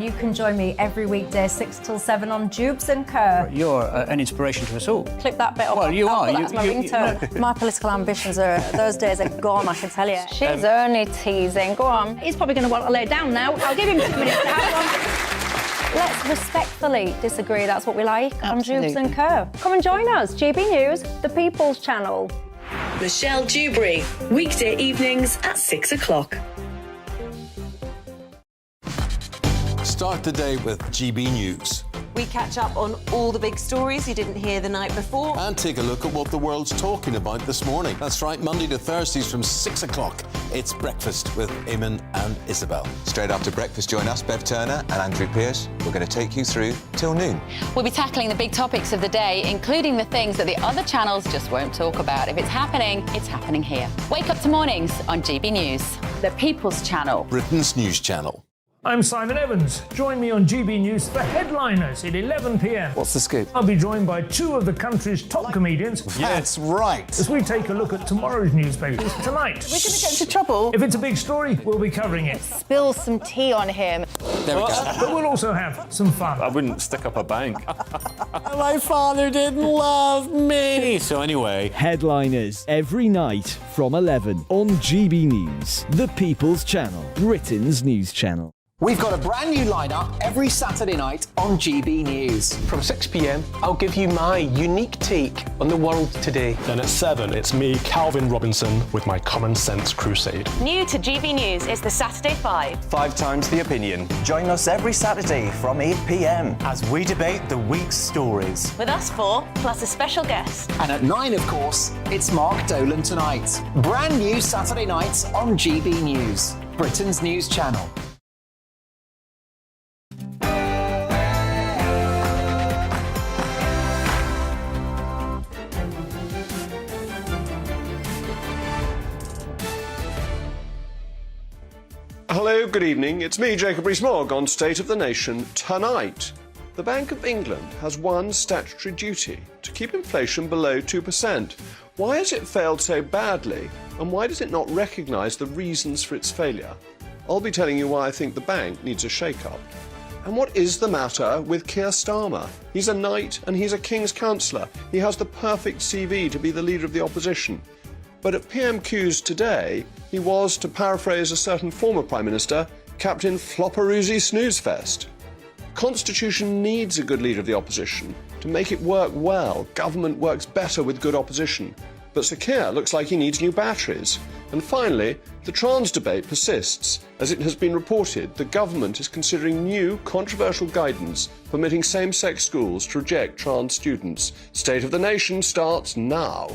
You can join me every weekday 6 till 7 on Jubes and Co. You're an inspiration to us all. Clip that bit up. Well, you are. That's my ringtone. My political ambitions those days are gone, I can tell you. She's only teasing. Go on. He's probably going to want to lay down now. I'll give him 2 minutes to have one. Let's respectfully disagree. That's what we like on Jubes and Co. Come and join us. GB News, the People's Channel. Michelle Dewberry, weekday evenings at 6 o'clock. Start the day with GB News. We catch up on all the big stories you didn't hear the night before. And take a look at what the world's talking about this morning. That's right, Monday to Thursdays from 6 o'clock. It's Breakfast with Eamon and Isabel. Straight after breakfast, join us, Bev Turner and Andrew Pearce. We're going to take you through till noon. We'll be tackling the big topics of the day, including the things that the other channels just won't talk about. If it's happening here. Wake up to mornings on GB News, the People's Channel. Britain's news channel. I'm Simon Evans. Join me on GB News for Headliners at 11 p.m. What's the scoop? I'll be joined by 2 of the country's top comedians. That's right. As we take a look at tomorrow's newspapers tonight. We're going to get into trouble. If it's a big story, we'll be covering it. Spill some tea on him. There we go. But we'll also have some fun. I wouldn't stick up a bank. My father didn't love me. So anyway, Headliners every night from 11 on GB News, the People's Channel, Britain's news channel. We've got a brand new lineup every Saturday night on GB News. From 6 p.m, I'll give you my unique take on the world today. Then at 7, it's me, Calvin Robinson, with my Common Sense Crusade. New to GB News is the Saturday 5. 5 times the opinion. Join us every Saturday from 8 p.m. as we debate the week's stories. With us 4, plus a special guest. And at 9, of course, it's Mark Dolan Tonight. Brand new Saturday nights on GB News, Britain's news channel. Hello, good evening. It's me, Jacob Rees-Mogg, on State of the Nation tonight. The Bank of England has one statutory duty: to keep inflation below 2%. Why has it failed so badly, and why does it not recognise the reasons for its failure? I'll be telling you why I think the bank needs a shake-up. And what is the matter with Keir Starmer? He's a knight and he's a King's Counsellor. He has the perfect CV to be the leader of the opposition. But at PMQs today, he was, to paraphrase a certain former Prime Minister, Captain Flopperoozy Snoozefest. Constitution needs a good leader of the opposition. To make it work well, government works better with good opposition. But Sir Keir looks like he needs new batteries. And finally, the trans debate persists. As it has been reported, the government is considering new, controversial guidance permitting same-sex schools to reject trans students. State of the Nation starts now.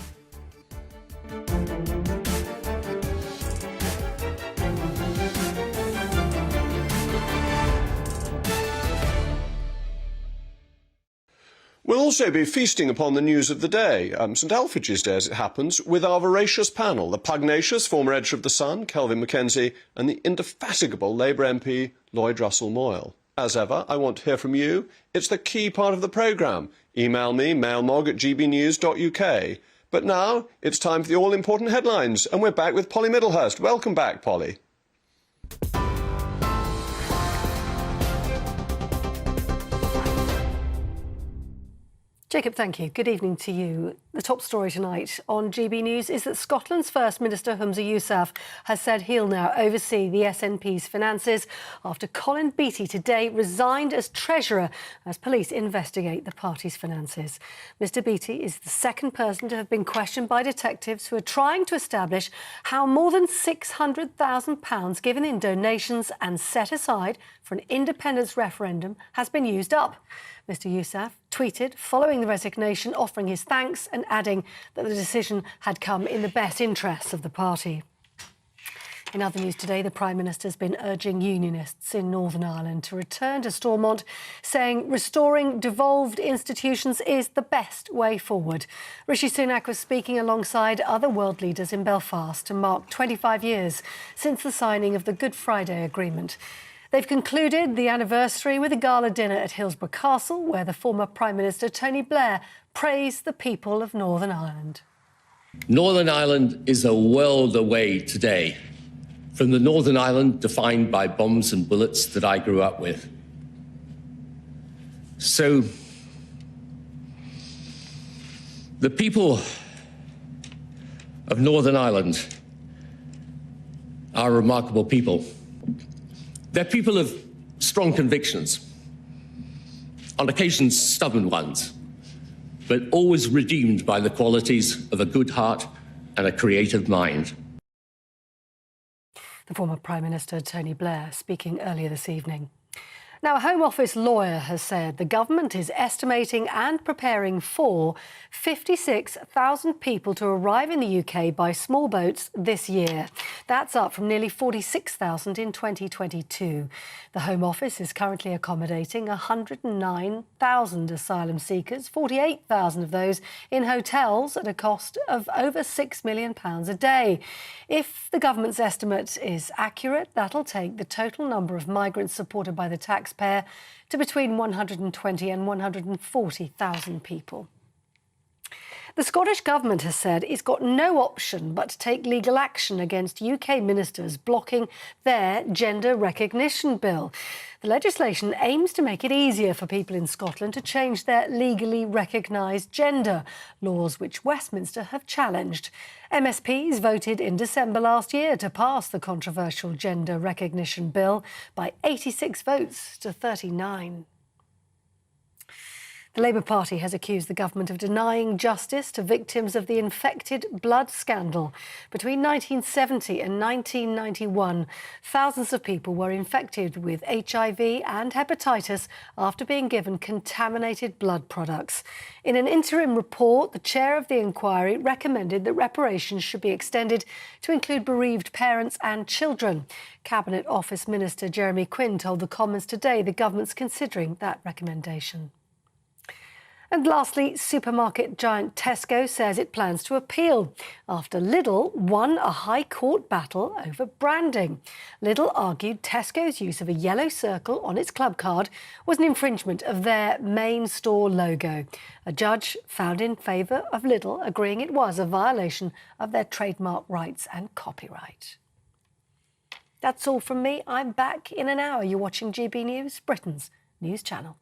We'll also be feasting upon the news of the day, St Alfred's Day as it happens, with our voracious panel, the pugnacious former editor of The Sun, Kelvin Mackenzie, and the indefatigable Labour MP, Lloyd Russell Moyle. As ever, I want to hear from you. It's the key part of the programme. Email me, mailmog@gbnews.uk. But now, it's time for the all-important headlines, and we're back with Polly Middlehurst. Welcome back, Polly. Jacob, thank you. Good evening to you. The top story tonight on GB News is that Scotland's First Minister Humza Yousaf has said he'll now oversee the SNP's finances after Colin Beattie today resigned as Treasurer as police investigate the party's finances. Mr Beattie is the second person to have been questioned by detectives who are trying to establish how more than £600,000 given in donations and set aside for an independence referendum has been used up. Mr Yousaf tweeted following the resignation, offering his thanks and adding that the decision had come in the best interests of the party. In other news today, the Prime Minister has been urging unionists in Northern Ireland to return to Stormont, saying restoring devolved institutions is the best way forward. Rishi Sunak was speaking alongside other world leaders in Belfast to mark 25 years since the signing of the Good Friday Agreement. They've concluded the anniversary with a gala dinner at Hillsborough Castle, where the former Prime Minister Tony Blair praised the people of Northern Ireland. Northern Ireland is a world away today from the Northern Ireland defined by bombs and bullets that I grew up with. So, the people of Northern Ireland are a remarkable people. They're people of strong convictions, on occasions stubborn ones, but always redeemed by the qualities of a good heart and a creative mind. The former Prime Minister Tony Blair speaking earlier this evening. Now, a Home Office lawyer has said the government is estimating and preparing for 56,000 people to arrive in the UK by small boats this year. That's up from nearly 46,000 in 2022. The Home Office is currently accommodating 109,000 asylum seekers, 48,000 of those in hotels at a cost of over £6 million a day. If the government's estimate is accurate, that'll take the total number of migrants supported by the taxpayer to between 120 and 140,000 people. The Scottish Government has said it's got no option but to take legal action against UK ministers blocking their gender recognition bill. The legislation aims to make it easier for people in Scotland to change their legally recognised gender, laws which Westminster have challenged. MSPs voted in December last year to pass the controversial gender recognition bill by 86 votes to 39. The Labour Party has accused the government of denying justice to victims of the infected blood scandal. Between 1970 and 1991, thousands of people were infected with HIV and hepatitis after being given contaminated blood products. In an interim report, the chair of the inquiry recommended that reparations should be extended to include bereaved parents and children. Cabinet Office Minister Jeremy Quinn told the Commons today the government's considering that recommendation. And lastly, supermarket giant Tesco says it plans to appeal after Lidl won a High Court battle over branding. Lidl argued Tesco's use of a yellow circle on its club card was an infringement of their main store logo. A judge found in favour of Lidl, agreeing it was a violation of their trademark rights and copyright. That's all from me. I'm back in an hour. You're watching GB News, Britain's news channel.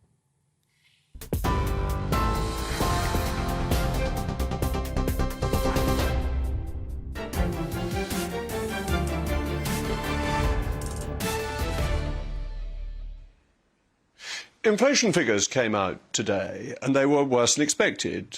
Inflation figures came out today, and they were worse than expected.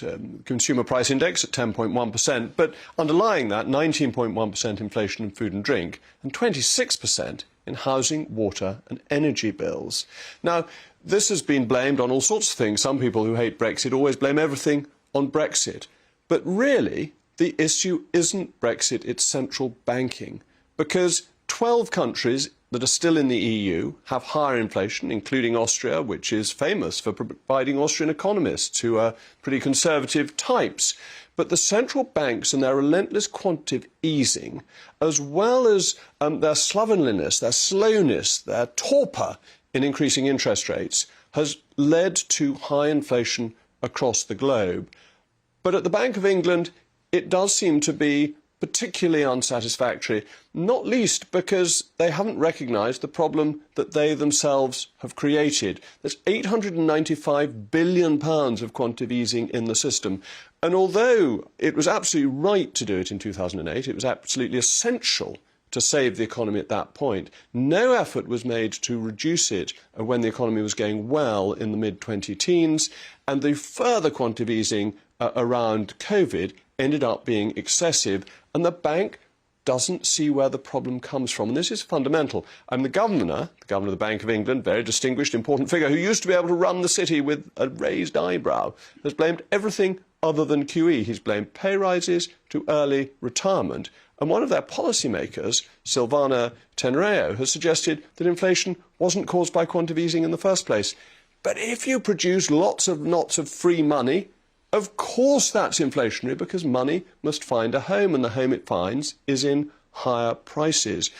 Consumer price index at 10.1%, but underlying that, 19.1% inflation in food and drink, and 26% in housing, water and energy bills. Now, this has been blamed on all sorts of things. Some people who hate Brexit always blame everything on Brexit. But really, the issue isn't Brexit, it's central banking, because 12 countries that are still in the EU have higher inflation, including Austria, which is famous for providing Austrian economists who are pretty conservative types. But the central banks and their relentless quantitative easing, as well as their slovenliness, their slowness, their torpor in increasing interest rates, has led to high inflation across the globe. But at the Bank of England, it does seem to be particularly unsatisfactory, not least because they haven't recognised the problem that they themselves have created. There's £895 billion of quantitative easing in the system. And although it was absolutely right to do it in 2008, it was absolutely essential to save the economy at that point, no effort was made to reduce it when the economy was going well in the mid-20-teens, and the further quantitative easing around COVID ended up being excessive, and the bank doesn't see where the problem comes from. And this is fundamental. The governor of the Bank of England, very distinguished, important figure, who used to be able to run the city with a raised eyebrow, has blamed everything other than QE. He's blamed pay rises to early retirement. And one of their policymakers, Silvana Tenreo, has suggested that inflation wasn't caused by quantitative easing in the first place. But if you produce lots of free money, of course that's inflationary, because money must find a home, and the home it finds is in higher prices.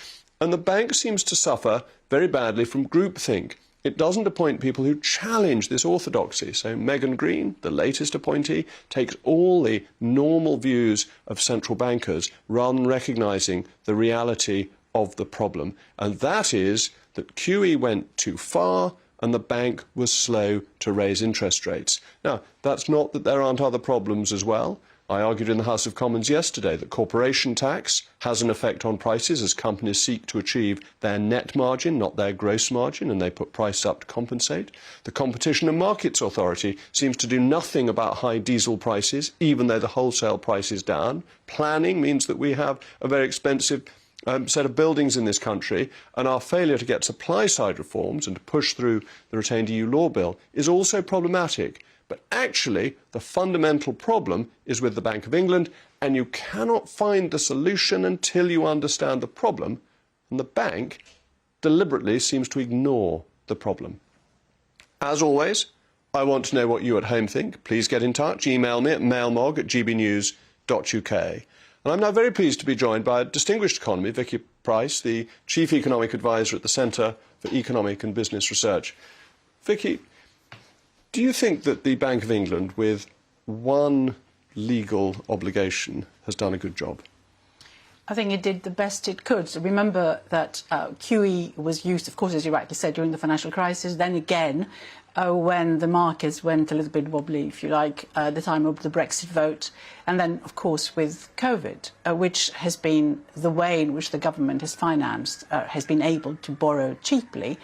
And the bank seems to suffer very badly from groupthink. It doesn't appoint people who challenge this orthodoxy. So Megan Green, the latest appointee, takes all the normal views of central bankers rather than recognising the reality of the problem. And that is that QE went too far, and the bank was slow to raise interest rates. Now, that's not that there aren't other problems as well. I argued in the House of Commons yesterday that corporation tax has an effect on prices as companies seek to achieve their net margin, not their gross margin, and they put price up to compensate. The Competition and Markets Authority seems to do nothing about high diesel prices, even though the wholesale price is down. Planning means that we have a very expensive set of buildings in this country, and our failure to get supply-side reforms and to push through the retained EU law bill is also problematic. But actually, the fundamental problem is with the Bank of England, and you cannot find the solution until you understand the problem, and the bank deliberately seems to ignore the problem. As always, I want to know what you at home think. Please get in touch. Email me at mailmog@gbnews.uk. And I'm now very pleased to be joined by a distinguished economist, Vicky Price, the Chief Economic Advisor at the Centre for Economic and Business Research. Vicky, do you think that the Bank of England, with one legal obligation, has done a good job? I think it did the best it could. So remember that QE was used, of course, as you rightly said, during the financial crisis. Then again, when the markets went a little bit wobbly, if you like, at the time of the Brexit vote. And then, of course, with COVID, which has been the way in which the government has financed, has been able to borrow cheaply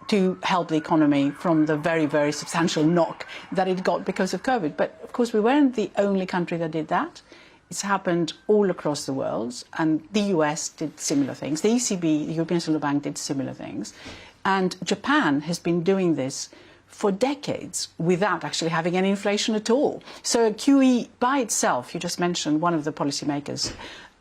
to help the economy from the very, very substantial knock that it got because of COVID. But, of course, we weren't the only country that did that. It's happened all across the world, and the US did similar things. The ECB, the European Central Bank, did similar things. And Japan has been doing this for decades without actually having any inflation at all. So QE by itself, you just mentioned one of the policymakers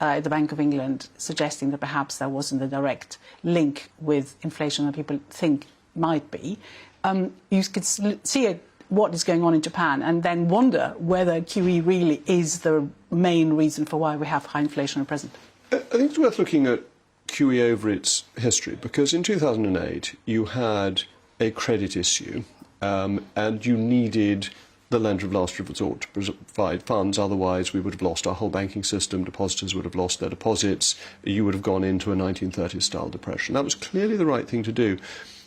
at the Bank of England suggesting that perhaps there wasn't a direct link with inflation that people think might be. You could see what is going on in Japan and then wonder whether QE really is the main reason for why we have high inflation at present. I think it's worth looking at QE over its history, because in 2008 you had a credit issue and you needed the lender of last resort to provide funds. Otherwise, we would have lost our whole banking system. Depositors would have lost their deposits. You would have gone into a 1930s-style depression. That was clearly the right thing to do.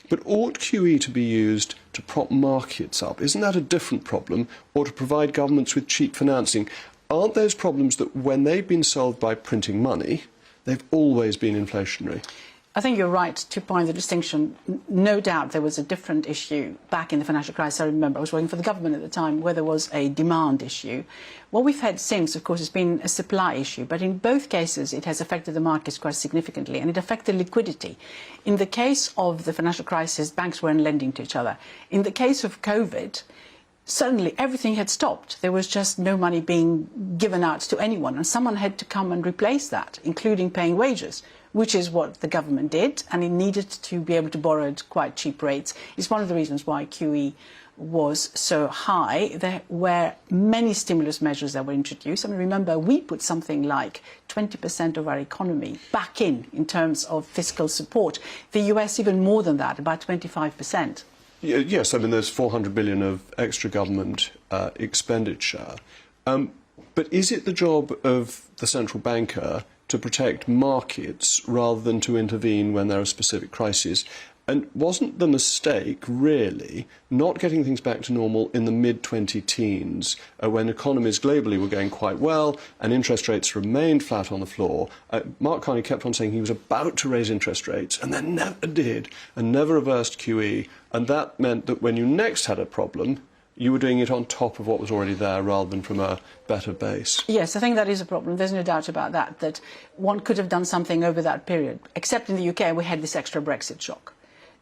But ought QE to be used to prop markets up? Isn't that a different problem? Or to provide governments with cheap financing? Aren't those problems that, when they've been solved by printing money, they've always been inflationary? I think you're right to point the distinction. No doubt there was a different issue back in the financial crisis. I remember I was working for the government at the time where there was a demand issue. What we've had since, of course, has been a supply issue. But in both cases, it has affected the markets quite significantly, and it affected liquidity. In the case of the financial crisis, banks weren't lending to each other. In the case of COVID, suddenly everything had stopped. There was just no money being given out to anyone, and someone had to come and replace that, including paying wages, which is what the government did, and it needed to be able to borrow at quite cheap rates. It's one of the reasons why QE was so high. There were many stimulus measures that were introduced. I mean, remember, we put something like 20% of our economy back in terms of fiscal support. The US even more than that, about 25%. Yes, I mean, there's 400 billion of extra government expenditure. But is it the job of the central banker to protect markets rather than to intervene when there are specific crises? And wasn't the mistake, really, not getting things back to normal in the mid-2010s, when economies globally were going quite well and interest rates remained flat on the floor? Mark Carney kept on saying he was about to raise interest rates and then never did, and never reversed QE. And that meant that when you next had a problem, you were doing it on top of what was already there rather than from a better base. Yes, I think that is a problem. There's no doubt about that, that one could have done something over that period, except in the UK we had this extra Brexit shock.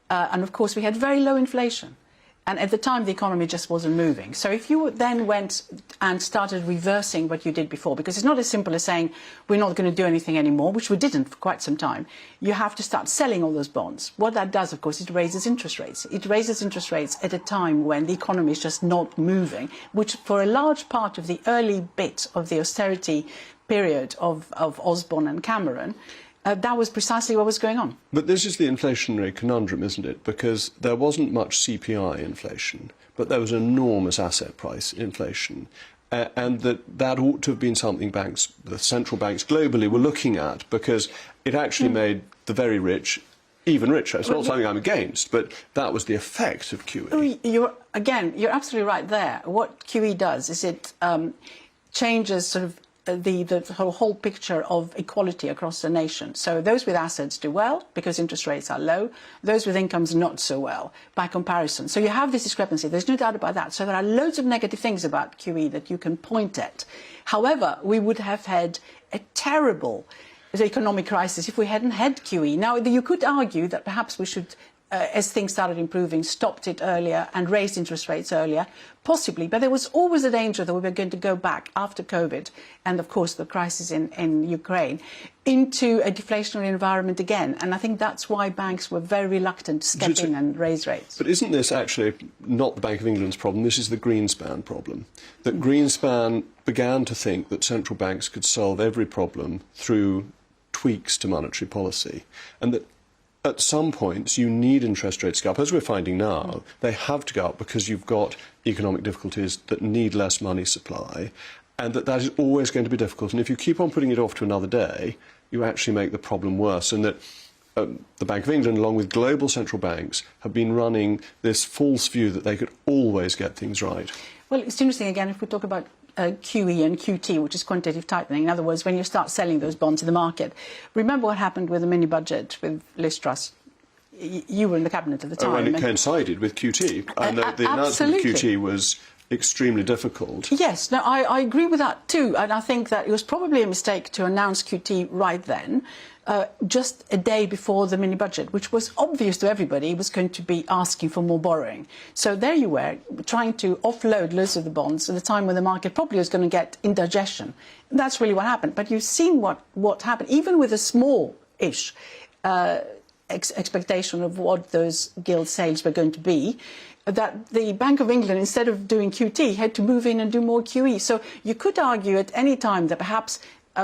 And, of course, we had very low inflation. And at the time, the economy just wasn't moving. So if you then went and started reversing what you did before, because it's not as simple as saying we're not going to do anything anymore, which we didn't for quite some time, you have to start selling all those bonds. What that does, of course, it raises interest rates. It raises interest rates at a time when the economy is just not moving, which for a large part of the early bit of the austerity period of Osborne and Cameron, that was precisely what was going on. But this is the inflationary conundrum, isn't it? Because there wasn't much CPI inflation, but there was enormous asset price inflation. And that ought to have been something the central banks globally were looking at, because it actually made the very rich even richer. It's not something I'm against, but that was the effect of QE. You're absolutely right there. What QE does is it changes sort of the whole picture of equality across the nation. So those with assets do well because interest rates are low. Those with incomes not so well by comparison. So you have this discrepancy. There's no doubt about that. So there are loads of negative things about QE that you can point at. However, we would have had a terrible economic crisis if we hadn't had QE. Now, you could argue that perhaps we should, as things started improving, stopped it earlier and raised interest rates earlier, possibly. But there was always a danger that we were going to go back after COVID and, of course, the crisis in Ukraine into a deflationary environment again. And I think that's why banks were very reluctant to step in and raise rates. But isn't this actually not the Bank of England's problem? This is the Greenspan problem. That Greenspan began to think that central banks could solve every problem through tweaks to monetary policy, and that at some points you need interest rates to go up, as we're finding now. They have to go up because you've got economic difficulties that need less money supply, and that is always going to be difficult. And if you keep on putting it off to another day, you actually make the problem worse. And that the Bank of England, along with global central banks, have been running this false view that they could always get things right. Well, it's interesting, again, if we talk about QE and QT, which is quantitative tightening. In other words, when you start selling those bonds in the market. Remember what happened with the mini-budget with Liz Truss? You were in the cabinet at the time. And it coincided with QT. And the announcement of QT was extremely difficult. Yes, no, I agree with that too. And I think that it was probably a mistake to announce QT right then, just a day before the mini-budget, which was obvious to everybody was going to be asking for more borrowing. So there you were, trying to offload loads of the bonds at the time when the market probably was going to get indigestion. That's really what happened. But you've seen what happened, even with a small-ish expectation of what those gilt sales were going to be, that the Bank of England, instead of doing QT, had to move in and do more QE. So you could argue at any time that perhaps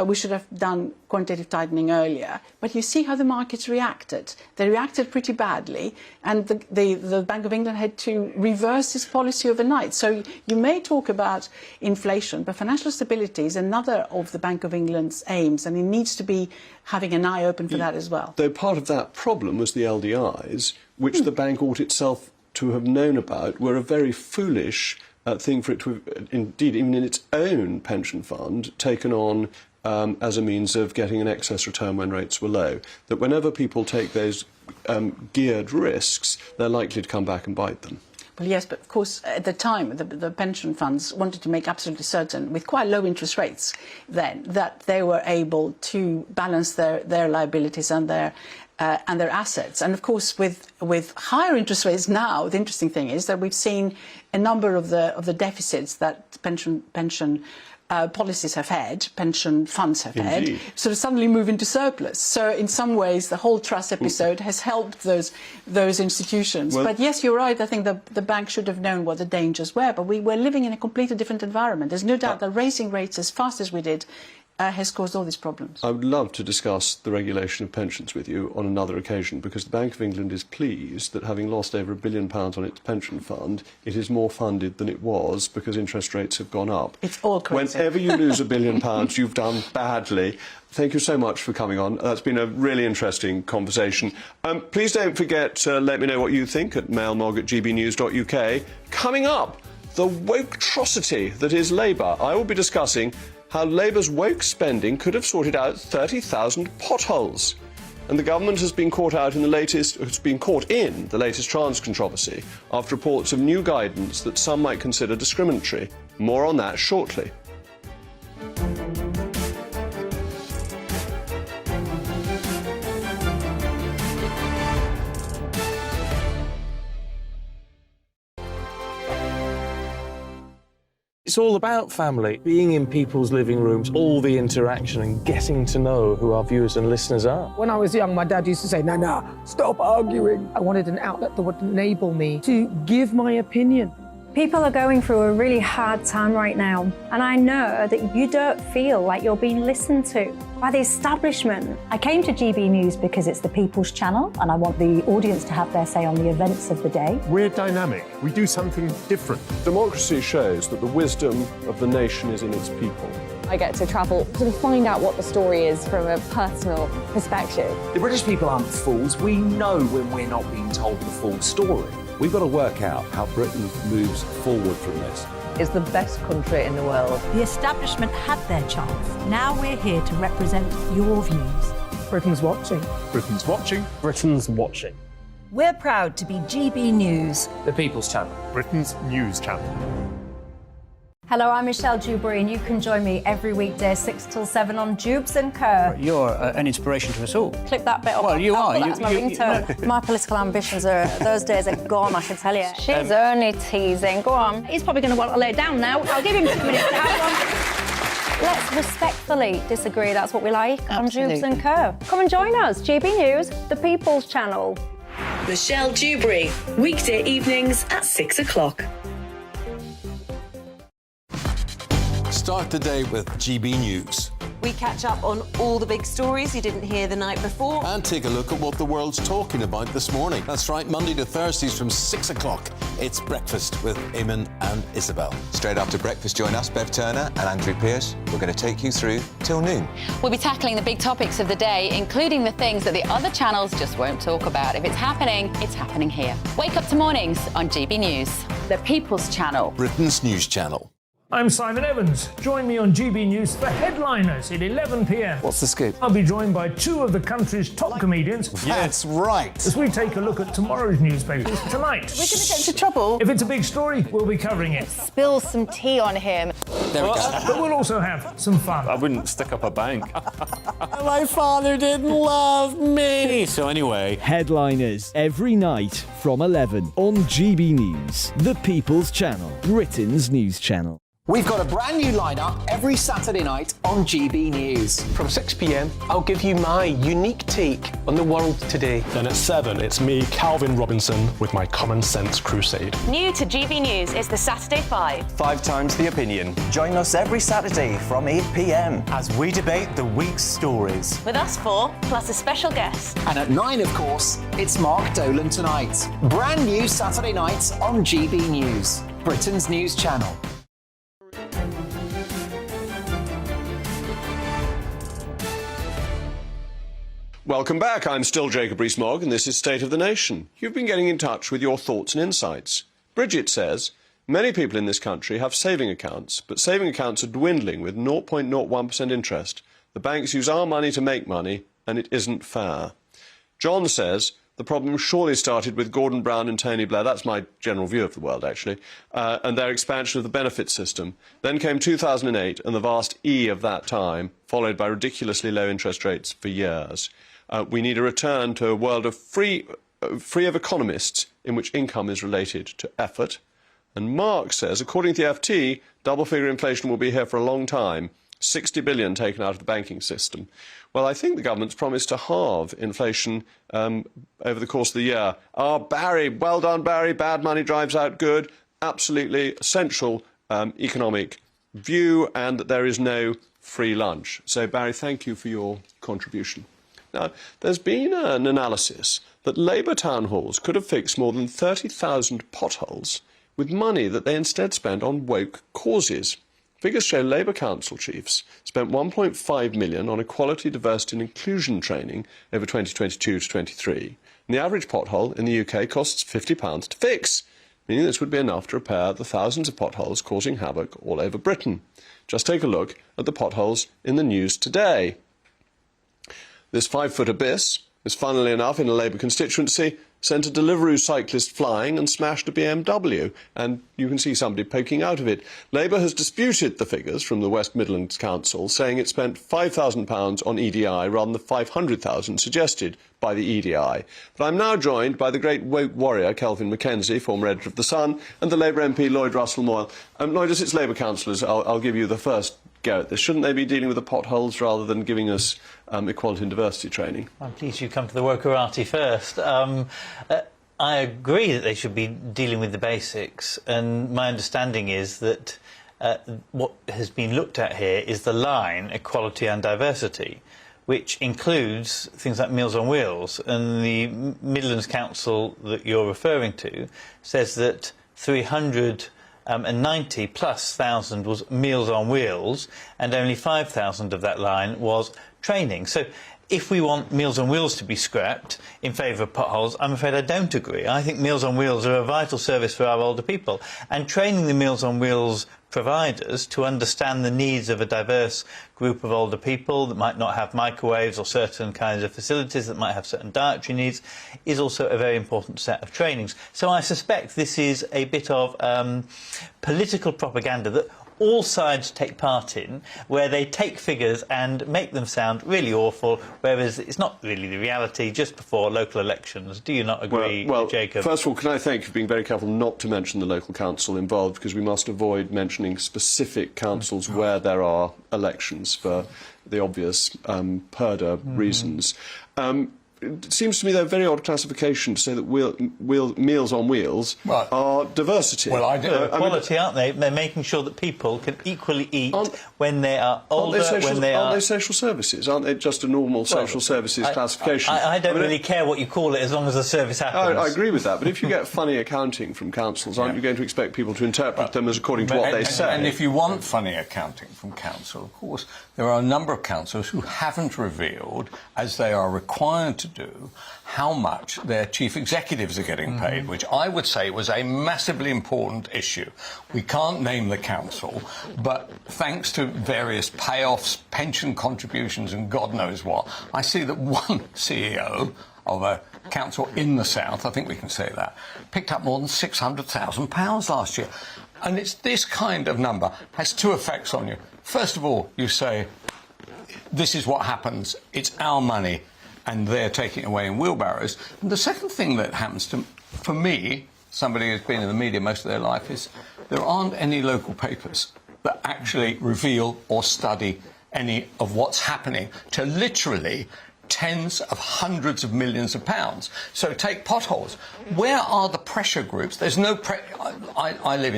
we should have done quantitative tightening earlier. But you see how the markets reacted. They reacted pretty badly, and the Bank of England had to reverse its policy overnight. So you may talk about inflation, but financial stability is another of the Bank of England's aims, and it needs to be having an eye open for that as well. Though part of that problem was the LDIs, which the bank ought itself to have known about, were a very foolish thing for it to have, indeed, even in its own pension fund, taken on as a means of getting an excess return when rates were low. That whenever people take those geared risks, they're likely to come back and bite them. Well, yes, but of course, at the time, the pension funds wanted to make absolutely certain, with quite low interest rates then, that they were able to balance their liabilities and their assets. And of course, with higher interest rates now, the interesting thing is that we've seen a number of the deficits that pension policies have had, pension funds have had, sort of suddenly move into surplus. So in some ways, the whole Truss episode has helped those institutions. Well, but yes, you're right. I think the bank should have known what the dangers were. But we were living in a completely different environment. There's no doubt that raising rates as fast as we did has caused all these problems. I would love to discuss the regulation of pensions with you on another occasion, because the Bank of England is pleased that, having lost over £1 billion on its pension fund, it is more funded than it was because interest rates have gone up. It's all crazy. Whenever you lose £1 billion, you've done badly. Thank you so much for coming on. That's been a really interesting conversation. Please don't forget to let me know what you think at mailmog@gbnews.uk. Coming up, the woke-trocity that is Labour. I will be discussing how Labour's woke spending could have sorted out 30,000 potholes. And the government has been caught in the latest trans controversy after reports of new guidance that some might consider discriminatory. More on that shortly. It's all about family, being in people's living rooms, all the interaction and getting to know who our viewers and listeners are. When I was young, my dad used to say, "Nah, stop arguing." I wanted an outlet that would enable me to give my opinion. People are going through a really hard time right now, and I know that you don't feel like you're being listened to by the establishment. I came to GB News because it's the People's Channel, and I want the audience to have their say on the events of the day. We're dynamic. We do something different. Democracy shows that the wisdom of the nation is in its people. I get to travel, sort of find out what the story is from a personal perspective. The British people aren't fools. We know when we're not being told the full story. We've got to work out how Britain moves forward from this. Is the best country in the world. The establishment had their chance. Now we're here to represent your views. Britain's watching. Britain's watching. Britain's watching. We're proud to be GB News. The People's Channel. Britain's news channel. Hello, I'm Michelle Dewberry, and you can join me every weekday 6 till 7 on Jubes and Kerr. You're an inspiration to us all. Clip that bit up. Well, you are. That's my ringtone. My political ambitions those days are gone, I can tell you. She's only teasing. Go on. He's probably going to want to lay down now. I'll give him 2 minutes to have one. Let's respectfully disagree. That's what we like on Jubes and Kerr. Come and join us. GB News, the People's Channel. Michelle Dewberry, weekday evenings at 6 o'clock. Start the day with GB News. We catch up on all the big stories you didn't hear the night before. And take a look at what the world's talking about this morning. That's right, Monday to Thursdays from 6 o'clock. It's Breakfast with Eamon and Isabel. Straight after breakfast, join us, Bev Turner and Andrew Pearce. We're going to take you through till noon. We'll be tackling the big topics of the day, including the things that the other channels just won't talk about. If it's happening here. Wake up to mornings on GB News, the People's Channel. Britain's news channel. I'm Simon Evans. Join me on GB News for Headliners at 11 p.m. What's the scoop? I'll be joined by 2 of the country's top comedians. That's right. As we take a look at tomorrow's newspapers tonight. We're going to get into trouble. If it's a big story, we'll be covering it. Spill some tea on him. There we go. But we'll also have some fun. I wouldn't stick up a bank. My father didn't love me. So anyway... Headliners every night from 11 on GB News, the People's Channel, Britain's news channel. We've got a brand new lineup every Saturday night on GB News. From 6 p.m, I'll give you my unique take on the world today. Then at 7, it's me, Calvin Robinson, with my Common Sense Crusade. New to GB News is the Saturday 5. 5 times the opinion. Join us every Saturday from 8 p.m. as we debate the week's stories. With us 4, plus a special guest. And at 9, of course, it's Mark Dolan Tonight. Brand new Saturday nights on GB News, Britain's news channel. Welcome back. I'm still Jacob Rees-Mogg, and this is State of the Nation. You've been getting in touch with your thoughts and insights. Bridget says, many people in this country have saving accounts, but saving accounts are dwindling with 0.01% interest. The banks use our money to make money, and it isn't fair. John says, the problem surely started with Gordon Brown and Tony Blair. That's my general view of the world, actually, and their expansion of the benefit system. Then came 2008 and the vast E of that time, followed by ridiculously low interest rates for years. We need a return to a world of free of economists in which income is related to effort. And Mark says, according to the FT, double-figure inflation will be here for a long time, 60 billion taken out of the banking system. Well, I think the government's promised to halve inflation over the course of the year. Barry, well done, Barry. Bad money drives out good. Absolutely essential economic view, and that there is no free lunch. So, Barry, thank you for your contribution. Now, there's been an analysis that Labour town halls could have fixed more than 30,000 potholes with money that they instead spent on woke causes. Figures show Labour council chiefs spent 1.5 million on equality, diversity and inclusion training over 2022 to 23. And the average pothole in the UK costs £50 to fix, meaning this would be enough to repair the thousands of potholes causing havoc all over Britain. Just take a look at the potholes in the news today. This 5-foot abyss is, funnily enough, in a Labour constituency, sent a Deliveroo cyclist flying and smashed a BMW, and you can see somebody poking out of it. Labour has disputed the figures from the West Midlands Council, saying it spent £5,000 on EDI rather than the $500,000 suggested by the EDI. But I'm now joined by the great woke warrior, Kelvin Mackenzie, former editor of The Sun, and the Labour MP, Lloyd Russell-Moyle. Lloyd, as it's Labour councillors, I'll give you the first go at this. Shouldn't they be dealing with the potholes rather than giving us equality and diversity training? I'm pleased you come to the wokerati first. I agree that they should be dealing with the basics, and my understanding is that what has been looked at here is the line equality and diversity, which includes things like Meals on Wheels, and the Midlands Council that you're referring to says that 300 and 90,000+ was Meals on Wheels, and only 5,000 of that line was training. So if we want Meals on Wheels to be scrapped in favour of potholes, I'm afraid I don't agree. I think Meals on Wheels are a vital service for our older people, and training the Meals on Wheels providers to understand the needs of a diverse group of older people that might not have microwaves or certain kinds of facilities, that might have certain dietary needs, is also a very important set of trainings. So I suspect this is a bit of political propaganda that all sides take part in, where they take figures and make them sound really awful, whereas it's not really the reality just before local elections. Do you not agree, well, Jacob? First of all, can I thank you for being very careful not to mention the local council involved, because we must avoid mentioning specific councils where there are elections for the obvious purdah reasons. It seems to me, though, a very odd classification to say that Meals on Wheels are diversity. Well, quality, aren't they? They're making sure that people can equally eat when they are older, Aren't they social services? Aren't they just a normal social services classification? I don't really care what you call it as long as the service happens. I agree with that, but if you get funny accounting from councils, aren't you going to expect people to interpret them as according to what they say? And if you want funny accounting from council, of course, there are a number of councils who haven't revealed, as they are required to do, how much their chief executives are getting paid, which I would say was a massively important issue. We can't name the council, but thanks to various payoffs, pension contributions and God knows what, I see that one CEO of a council in the south, I think we can say that, picked up more than £600,000 last year. And it's this kind of number has two effects on you. First of all, you say, this is what happens, it's our money, and they're taking it away in wheelbarrows. And the second thing that happens for me, somebody who's been in the media most of their life, is there aren't any local papers that actually reveal or study any of what's happening to literally tens of hundreds of millions of pounds. So take potholes. Where are the pressure groups? There's no I live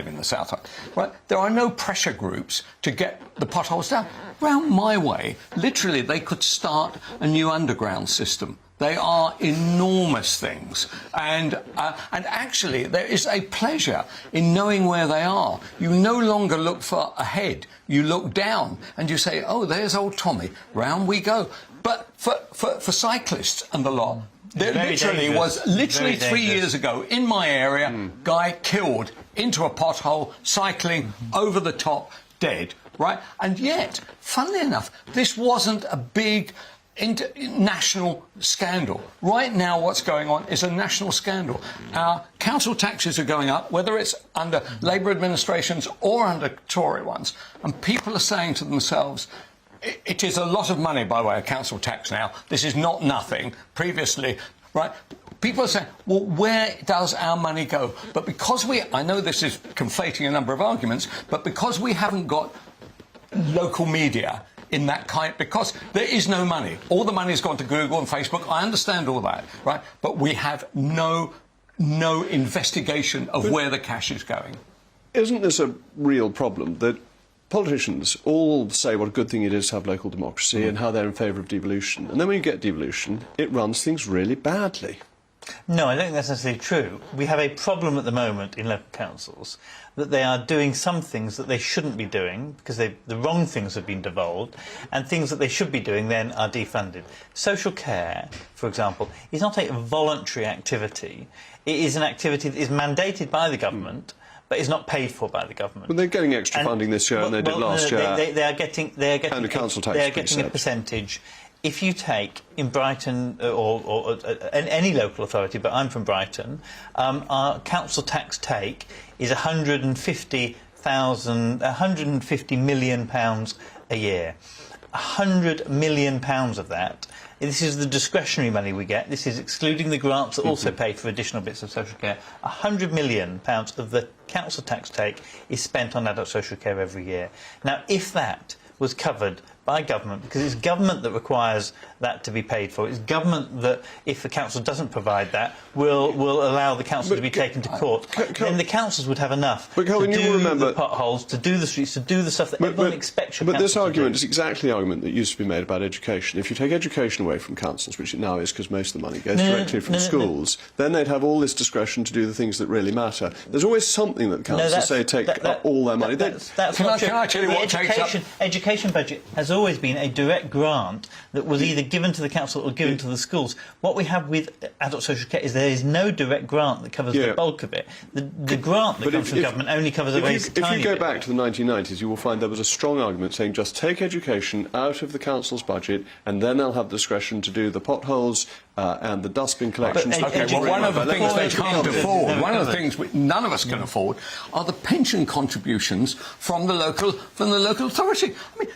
in the south, right? There are no pressure groups to get the potholes down. Round my way, literally, they could start a new underground system. They are enormous things, and actually, there is a pleasure in knowing where they are. You no longer look for ahead; you look down, and you say, "Oh, there's old Tommy. Round we go." But for cyclists and the lot, there literally was 3 years ago in my area, guy killed into a pothole, cycling over the top, dead, right? And yet, funnily enough, this wasn't a big national scandal. Right now, what's going on is a national scandal. Our council taxes are going up, whether it's under Labour administrations or under Tory ones, and people are saying to themselves, it is a lot of money, by way of council tax now. This is not nothing. Previously, right? People are saying, well, where does our money go? But because I know this is conflating a number of arguments, but because we haven't got local media in that kind, because there is no money. All the money's gone to Google and Facebook. I understand all that, right? But we have no investigation of where the cash is going. Isn't this a real problem that politicians all say what a good thing it is to have local democracy and how they're in favour of devolution, and then when you get devolution, it runs things really badly? No, I don't think that's necessarily true. We have a problem at the moment in local councils that they are doing some things that they shouldn't be doing because the wrong things have been devolved, and things that they should be doing then are defunded. Social care, for example, is not a voluntary activity. It is an activity that is mandated by the government, but is not paid for by the government. Well, they're getting extra funding this year, and they did last year. They are getting and the council tax. They are getting a percentage. If you take in Brighton or any local authority, but I'm from Brighton, our council tax take is £150 million a year. £100 million of that. This is the discretionary money we get. This is excluding the grants that also pay for additional bits of social care. £100 million of the council tax take is spent on adult social care every year. Now, if that was covered by government, because it's government that requires that to be paid for. It's government that, if the council doesn't provide that, will allow the council to be taken to court. Then the councils would have enough to do the potholes, to do the streets, to do the stuff that everyone expects your council to do. But this argument is exactly the argument that used to be made about education. If you take education away from councils, which it now is because most of the money goes directly from schools, then they'd have all this discretion to do the things that really matter. There's always something that councils say take all their money. That's not true. The education budget has always been a direct grant that was either given to the council or given to the schools. What we have with adult social care is there is no direct grant that covers the bulk of it. The grant that comes from government only covers a very tiny bit. If you go back to the 1990s, you will find there was a strong argument saying just take education out of the council's budget and then they'll have discretion to do the potholes and the dustbin collections. One of the things they can't afford, one of the things none of us can afford, are the pension contributions from the local authority. I mean,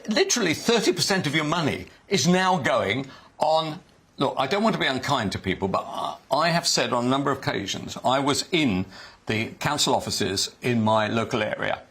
literally 30% of your money is now going on. Look, I don't want to be unkind to people, but I have said on a number of occasions, I was in the council offices in my local area.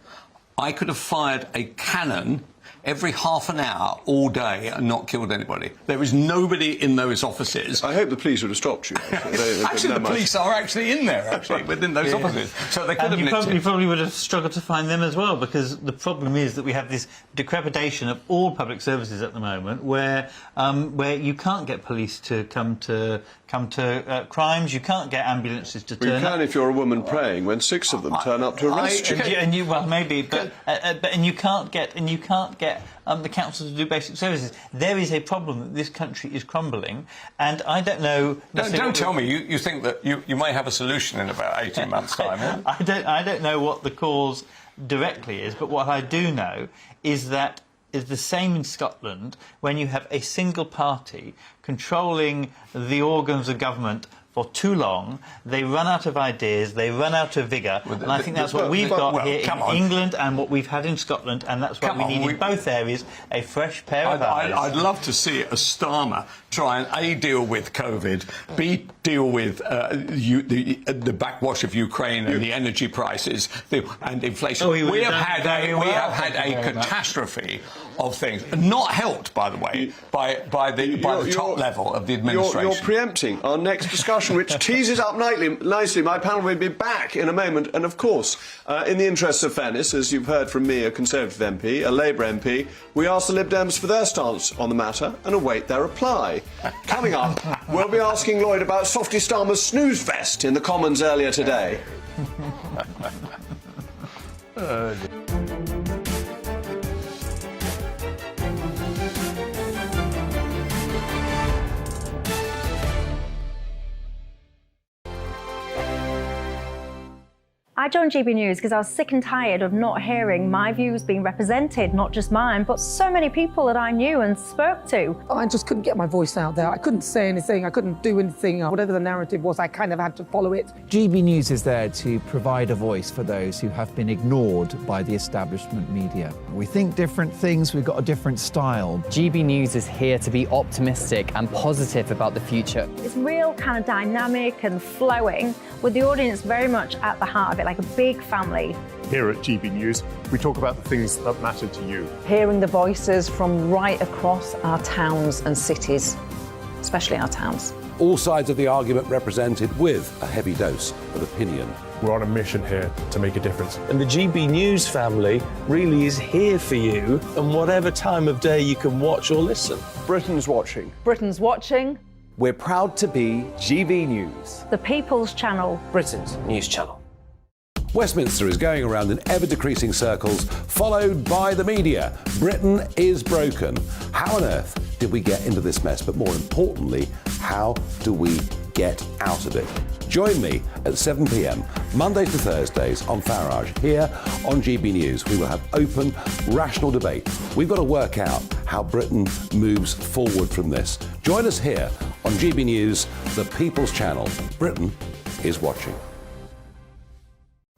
I could have fired a cannon every half an hour all day and not killed anybody. There was nobody in those offices. I hope the police would have stopped you. Actually, the police are actually in there, within those offices. So they could have nipped it. You probably would have struggled to find them as well, because the problem is that we have this decrepitation of all public services at the moment, where you can't get police to come to crimes, you can't get ambulances to turn up. You can if you're a woman praying, when 6 of them turn up to arrest you. Well, maybe, but you can't get the council to do basic services. There is a problem that this country is crumbling, and I don't know. Don't tell me you think that you may have a solution in about 18 months' time. I don't know what the cause directly is, but what I do know is that is the same in Scotland when you have a single party controlling the organs of government for too long. They run out of ideas, they run out of vigour, and I think that's what we've got here in England and what we've had in Scotland, and that's what we need in both areres, a fresh pair of eyes. I'd love to see a Starmer try and A, deal with COVID, B, deal with the backwash of Ukraine and the energy prices and inflation. We have had a catastrophe of things, not helped, by the way, by the top level of the administration. You're preempting our next discussion, which teases up nicely. My panel will be back in a moment, and of course, in the interests of fairness, as you've heard from me, a Conservative MP, a Labour MP, we asked the Lib Dems for their stance on the matter and await their reply. Coming up, we'll be asking Lloyd about Softy Starmer's snooze vest in the Commons earlier today. I joined GB News because I was sick and tired of not hearing my views being represented, not just mine, but so many people that I knew and spoke to. I just couldn't get my voice out there. I couldn't say anything, I couldn't do anything. Whatever the narrative was, I kind of had to follow it. GB News is there to provide a voice for those who have been ignored by the establishment media. We think different things, we've got a different style. GB News is here to be optimistic and positive about the future. It's real kind of dynamic and flowing, with the audience very much at the heart of it, like a big family. Here at GB News, we talk about the things that matter to you. Hearing the voices from right across our towns and cities, especially our towns. All sides of the argument represented with a heavy dose of opinion. We're on a mission here to make a difference. And the GB News family really is here for you, and whatever time of day you can watch or listen. Britain's watching. Britain's watching. We're proud to be GB News. The People's Channel. Britain's news channel. Westminster is going around in ever-decreasing circles, followed by the media. Britain is broken. How on earth did we get into this mess? But more importantly, how do we get out of it? Join me at 7 p.m, Mondays to Thursdays on Farage, here on GB News. We will have open, rational debate. We've got to work out how Britain moves forward from this. Join us here on GB News, the People's Channel. Britain is watching.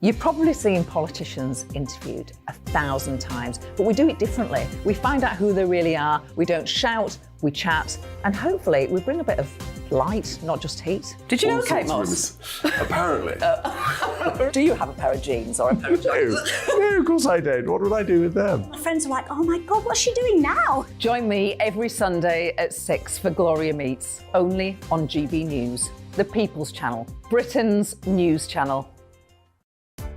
You've probably seen politicians interviewed 1,000 times, but we do it differently. We find out who they really are, we don't shout, we chat, and hopefully we bring a bit of light, not just heat. Did you know Kate Moss? Apparently. Do you have a pair of jeans or a pair of jeans? No, of course I don't. What would I do with them? My friends are like, oh my God, what's she doing now? Join me every Sunday at 6 for Gloria Meets, only on GB News, the People's Channel, Britain's news channel.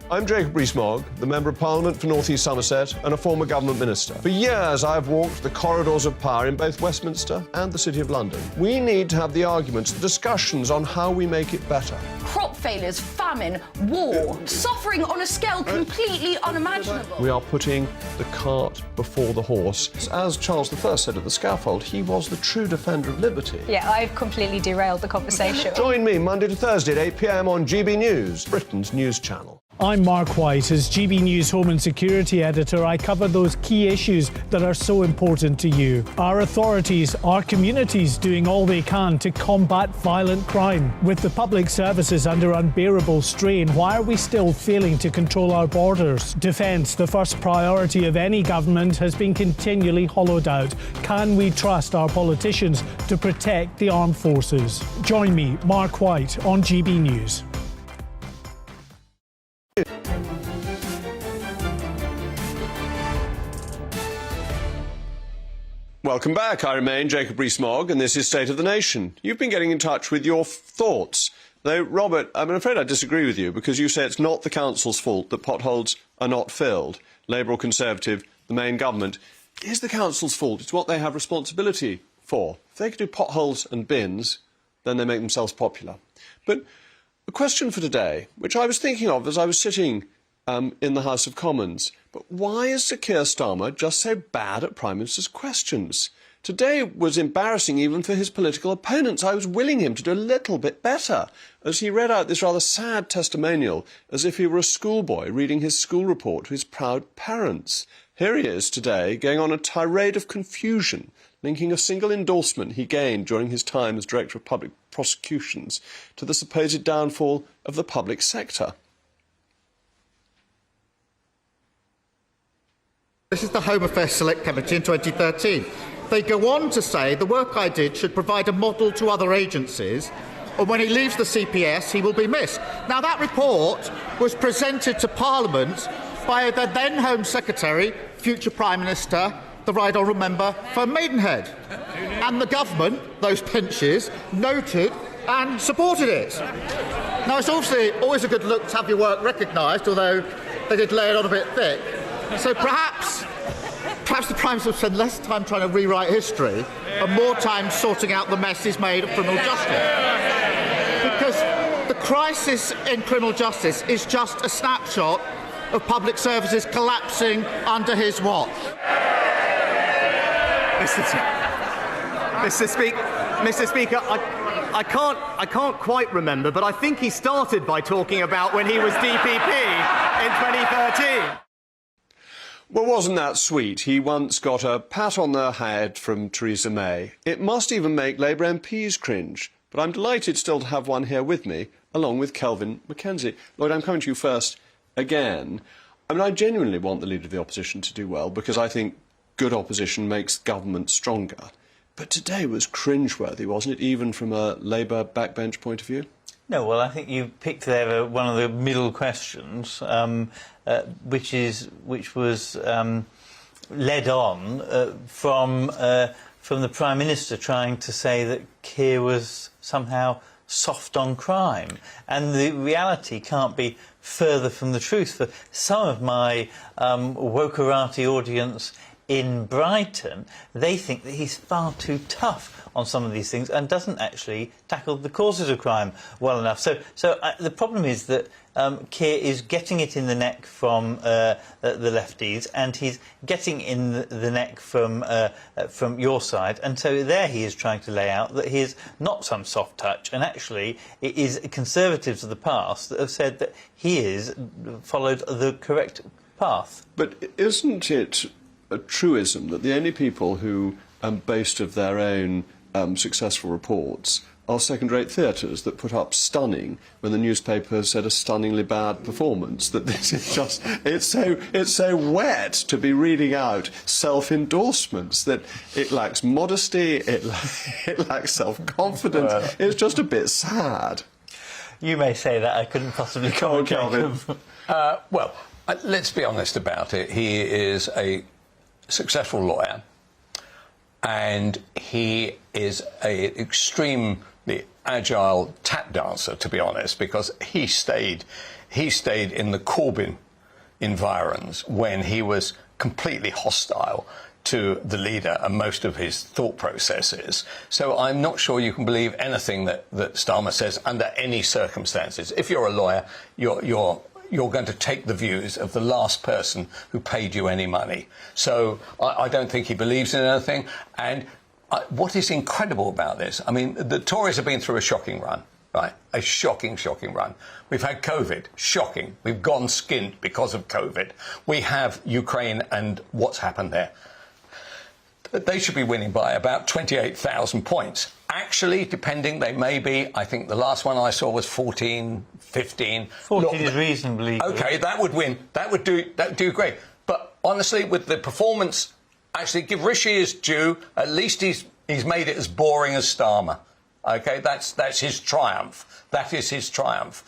I'm Jacob Rees-Mogg, the Member of Parliament for North East Somerset and a former government minister. For years, I've walked the corridors of power in both Westminster and the City of London. We need to have the arguments, the discussions on how we make it better. Crop failures, famine, war, suffering on a scale completely unimaginable. We are putting the cart before the horse. As Charles I said at the scaffold, he was the true defender of liberty. Yeah, I've completely derailed the conversation. Join me Monday to Thursday at 8 p.m. on GB News, Britain's news channel. I'm Mark White. As GB News Home and Security Editor, I cover those key issues that are so important to you. Our authorities, our communities doing all they can to combat violent crime. With the public services under unbearable strain, why are we still failing to control our borders? Defence, the first priority of any government, has been continually hollowed out. Can we trust our politicians to protect the armed forces? Join me, Mark White, on GB News. Welcome back. I remain Jacob Rees-Mogg, and this is State of the Nation. You've been getting in touch with your thoughts. Though, Robert, I'm afraid I disagree with you, because you say it's not the council's fault that potholes are not filled. Labour or Conservative, the main government. It is the council's fault. It's what they have responsibility for. If they could do potholes and bins, then they make themselves popular. But a question for today, which I was thinking of as I was sitting in the House of Commons. But why is Sir Keir Starmer just so bad at Prime Minister's questions? Today was embarrassing even for his political opponents. I was willing him to do a little bit better, as he read out this rather sad testimonial as if he were a schoolboy reading his school report to his proud parents. Here he is today, going on a tirade of confusion, linking a single endorsement he gained during his time as Director of Public Prosecutions to the supposed downfall of the public sector. This is the Home Affairs Select Committee in 2013. They go on to say the work I did should provide a model to other agencies, and when he leaves the CPS, he will be missed. Now, that report was presented to Parliament by the then Home Secretary, future Prime Minister, the Right Honourable Member for Maidenhead. And the government, those pinches, noted and supported it. Now, it's obviously always a good look to have your work recognised, although they did lay it on a bit thick. So perhaps the Prime Minister will spend less time trying to rewrite history and more time sorting out the mess he's made of criminal justice. Because the crisis in criminal justice is just a snapshot of public services collapsing under his watch. Mr. Speaker, I can't quite remember, but I think he started by talking about when he was DPP in 2013. Well, wasn't that sweet? He once got a pat on the head from Theresa May. It must even make Labour MPs cringe. But I'm delighted still to have one here with me, along with Kelvin Mackenzie. Lloyd, I'm coming to you first again. I mean, I genuinely want the Leader of the Opposition to do well, because I think good opposition makes government stronger. But today was cringeworthy, wasn't it, even from a Labour backbench point of view? No, well, I think you picked there one of the middle questions, which was led on from the Prime Minister trying to say that Keir was somehow soft on crime, and the reality can't be further from the truth. For some of my wokerati audience in Brighton, they think that he's far too tough on some of these things and doesn't actually tackle the causes of crime well enough. So the problem is that Keir is getting it in the neck from the lefties, and he's getting in the neck from your side. And so there he is trying to lay out that he is not some soft touch, and actually it is Conservatives of the past that have said that he is followed the correct path. But isn't it a truism that the only people who boast of their own successful reports are second-rate theatres that put up stunning when the newspaper has said a stunningly bad performance? That this is just, it's so wet to be reading out self-endorsements that it lacks modesty, it lacks self-confidence. It's just a bit sad. You may say that. I couldn't possibly comment, Jacob. Well, let's be honest about it. He is a successful lawyer, and he is an extremely agile tap dancer, to be honest, because he stayed in the Corbyn environs when he was completely hostile to the leader and most of his thought processes. So I'm not sure you can believe anything that Starmer says under any circumstances. If you're a lawyer, you're going to take the views of the last person who paid you any money. So I don't think he believes in anything. And what is incredible about this, I mean, the Tories have been through a shocking run, right? A shocking run. We've had COVID, shocking. We've gone skint because of COVID. We have Ukraine and what's happened there. They should be winning by about 28,000 points. Actually, depending, they may be, I think the last one I saw was 14, 15. 14 is reasonably OK, good. that would win. That would do great. But honestly, with the performance, actually, give Rishi his due. At least he's made it as boring as Starmer. OK, that's his triumph. That is his triumph.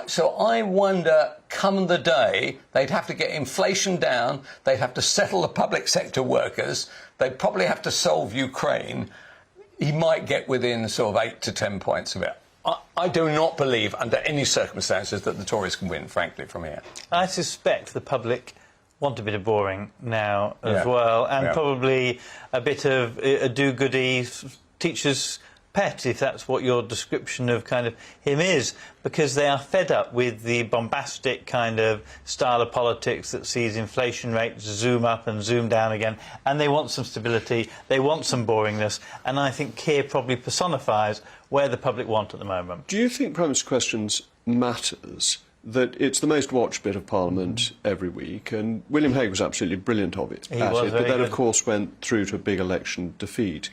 So I wonder, come the day, they'd have to get inflation down, they'd have to settle the public sector workers, they'd probably have to solve Ukraine. He might get within sort of 8 to 10 points of it. I do not believe, under any circumstances, that the Tories can win, frankly, from here. I suspect the public want a bit of boring now as well, and probably a bit of a do-goody teacher's pet, if that's what your description of kind of him is, because they are fed up with the bombastic kind of style of politics that sees inflation rates zoom up and zoom down again, and they want some stability, they want some boringness, and I think Keir probably personifies where the public want at the moment. Do you think Prime Minister Questions matters? That it's the most watched bit of Parliament every week, and William Hague was absolutely brilliant of it. But then, of course, went through to a big election defeat.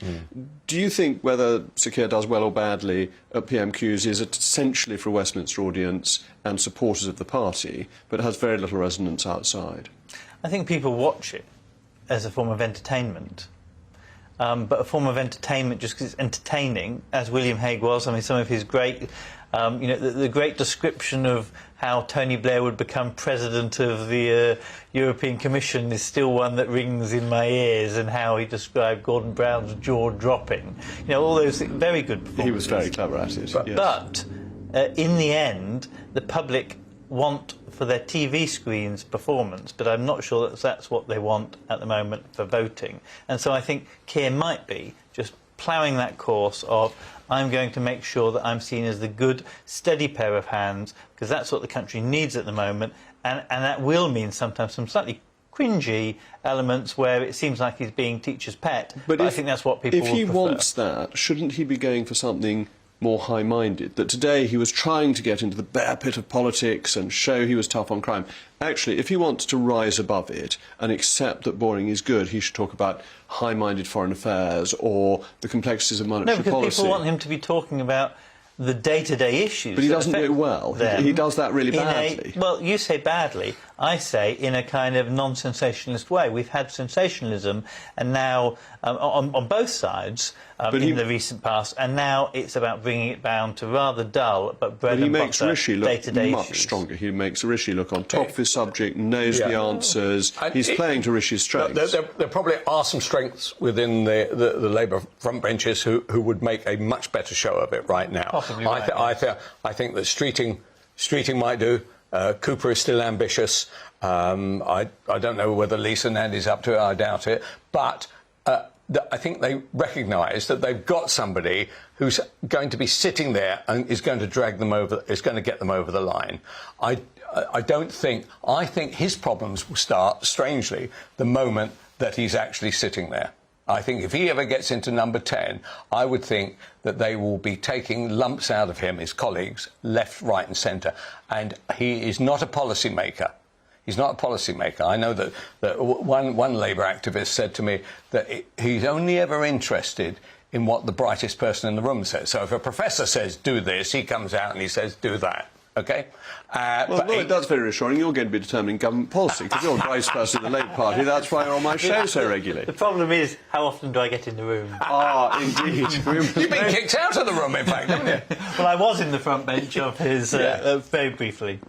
Do you think whether Sir Keir does well or badly at PMQs is essentially for a Westminster audience and supporters of the party, but has very little resonance outside? I think people watch it as a form of entertainment. But a form of entertainment just because it's entertaining, as William Hague was. I mean, some of his great, you know, the great description of how Tony Blair would become president of the European Commission is still one that rings in my ears, and how he described Gordon Brown's jaw dropping. You know, all those things, very good performances. He was very clever at it. But in the end, the public want for their TV screens performance, but I'm not sure that's what they want at the moment for voting. And so I think Keir might be just ploughing that course of, I'm going to make sure that I'm seen as the good, steady pair of hands, because that's what the country needs at the moment, and that will mean sometimes some slightly cringy elements where it seems like he's being teacher's pet, but I think that's what people would prefer. If he wants that, shouldn't he be going for something more high-minded? That today he was trying to get into the bear pit of politics and show he was tough on crime. Actually, if he wants to rise above it and accept that boring is good, he should talk about high-minded foreign affairs or the complexities of monetary policy. No, because people want him to be talking about the day-to-day issues. But he doesn't do it well. He does that really badly. Well, you say badly. I say in a kind of non-sensationalist way. We've had sensationalism, and now on both sides in the recent past, and now it's about bringing it down to rather dull but bread and butter day-to-day issues. But he makes Rishi look much stronger. He makes Rishi look on top of his subject, knows the answers. He's playing to Rishi's strengths. There probably are some strengths within the Labour front benches who would make a much better show of it right now. Possibly right. I think that Streeting might do. Cooper is still ambitious. I don't know whether Lisa Nandy's up to it. I doubt it. But I think they recognise that they've got somebody who's going to be sitting there and is going to drag them over, is going to get them over the line. I think his problems will start, strangely, the moment that he's actually sitting there. I think if he ever gets into number 10, I would think that they will be taking lumps out of him, his colleagues, left, right and centre. And he is not a policy maker. He's not a policy maker. I know that one Labour activist said to me that he's only ever interested in what the brightest person in the room says. So if a professor says, do this, he comes out and he says, do that. OK? Well, Lloyd, that's very reassuring. You're going to be determining government policy, because you're a vice person in the Labour Party. That's why you're on my show so regularly. The problem is, how often do I get in the room? Ah, indeed. You've been kicked out of the room, in fact, haven't you? Well, I was in the front bench of his, very briefly.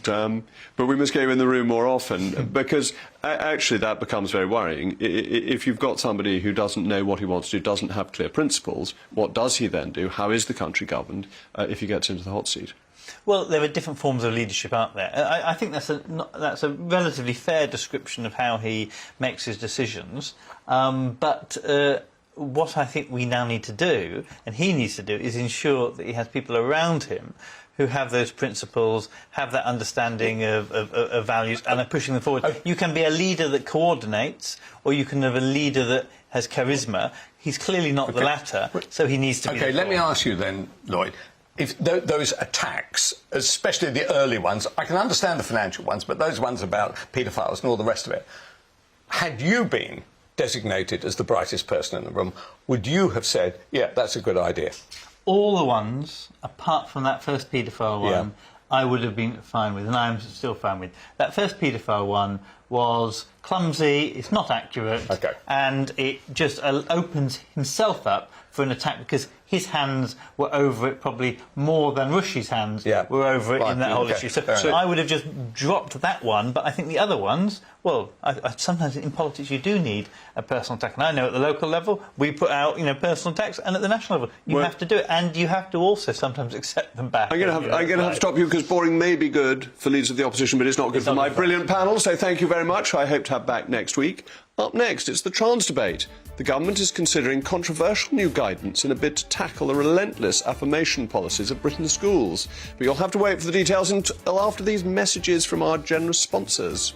But we must go in the room more often, because actually that becomes very worrying. If you've got somebody who doesn't know what he wants to do, doesn't have clear principles, what does he then do? How is the country governed if he gets into the hot seat? Well, there are different forms of leadership out there. I think that's a relatively fair description of how he makes his decisions. But what I think we now need to do, and he needs to do, is ensure that he has people around him who have those principles, have that understanding of values, and are pushing them forward. You can be a leader that coordinates, or you can have a leader that has charisma. He's clearly not the latter, so he needs to be... OK, let me ask you then, Lloyd, if those attacks, especially the early ones, I can understand the financial ones, but those ones about paedophiles and all the rest of it, had you been designated as the brightest person in the room, would you have said, yeah, that's a good idea? All the ones, apart from that first paedophile one, I would have been fine with, and I'm still fine with. That first paedophile one was clumsy, it's not accurate, and it just opens himself up for an attack, because his hands were over it probably more than Rushdie's hands were over it in that whole issue. So I would have just dropped that one, but I think the other ones, well, sometimes in politics you do need a personal attack. And I know at the local level we put out, personal attacks, and at the national level you have to do it, and you have to also sometimes accept them back. I'm going to have to stop you, because boring may be good for leaders of the opposition, but it's not good for my brilliant panel, so thank you very much. I hope to have back next week. Up next, it's the trans debate. The government is considering controversial new guidance in a bid to tackle the relentless affirmation policies of Britain's schools. But you'll have to wait for the details until after these messages from our generous sponsors.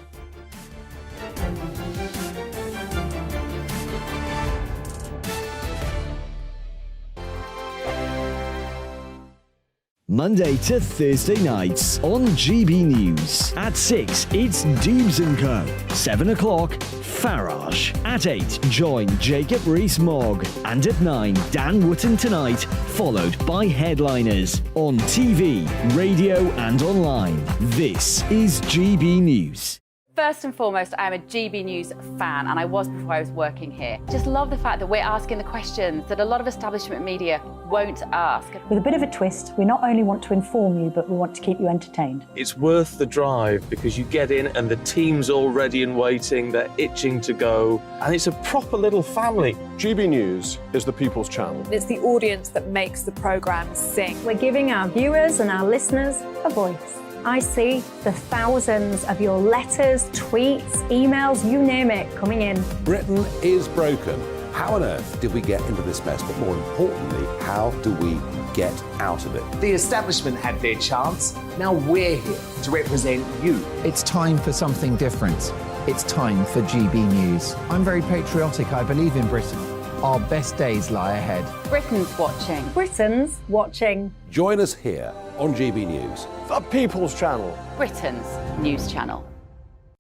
Monday to Thursday nights on GB News. At 6, it's Dubes & Co. 7 o'clock, Farage. At 8, join Jacob Rees-Mogg. And at 9, Dan Wootton Tonight, followed by Headliners. On TV, radio and online. This is GB News. First and foremost, I am a GB News fan, and I was before I was working here. Just love the fact that we're asking the questions that a lot of establishment media won't ask. With a bit of a twist, we not only want to inform you, but we want to keep you entertained. It's worth the drive, because you get in and the team's all ready and waiting, they're itching to go, and it's a proper little family. GB News is the People's Channel. It's the audience that makes the programme sing. We're giving our viewers and our listeners a voice. I see the thousands of your letters, tweets, emails, you name it, coming in. Britain is broken. How on earth did we get into this mess? But more importantly, how do we get out of it? The establishment had their chance. Now we're here to represent you. It's time for something different. It's time for GB News. I'm very patriotic. I believe in Britain. Our best days lie ahead. Britain's watching. Britain's watching. Join us here on GB News. The People's Channel. Britain's news channel.